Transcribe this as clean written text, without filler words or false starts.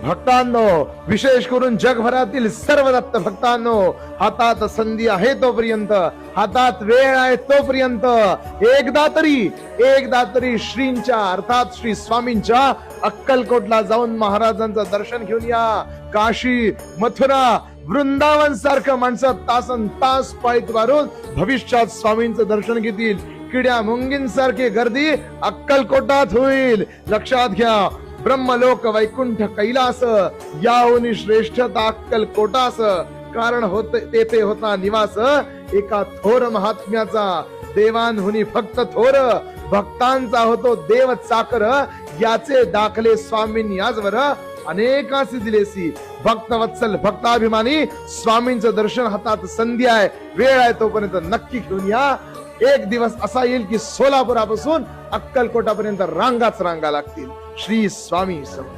भक्तांनो, विशेष करून जगभरातील सर्व दत्त भक्तांनो, हातात संधी आहे तोपर्यंत, हातात वेळ आहे तोपर्यंत एकदा तरी श्रींच्या अर्थात श्री स्वामींच्या अक्कलकोटला जाऊन महाराजांचं दर्शन घेऊन या. काशी, मथुरा, वृंदावन सारखं माणसं तासन तास पायीत वारून भविष्यात स्वामींचं दर्शन घेतील. किड्या मुंगींसारखी गर्दी अक्कलकोटात होईल. लक्षात घ्या, ब्रह्मलोक वैकुंठ कैलास याहून श्रेष्ठता अक्कलकोटास. कारण तेथे होता निवास एका थोर महात्म्याचा. देवांहुनी फक्त थोर, भक्तांचा होतो देव चाकर. याचे दाखले स्वामींनी आजवर अनेकांशी दिलेसी. भक्तवत्सल भक्ताभिमानी स्वामींचं दर्शन हातात संधी आहे, वेळ आहे तोपर्यंत नक्की घेऊन या. एक दिवस असा येईल की सोलापुरापासून अक्कलकोटापर्यंत रांगाच रांगा लागतील. श्री स्वामी समर्थ.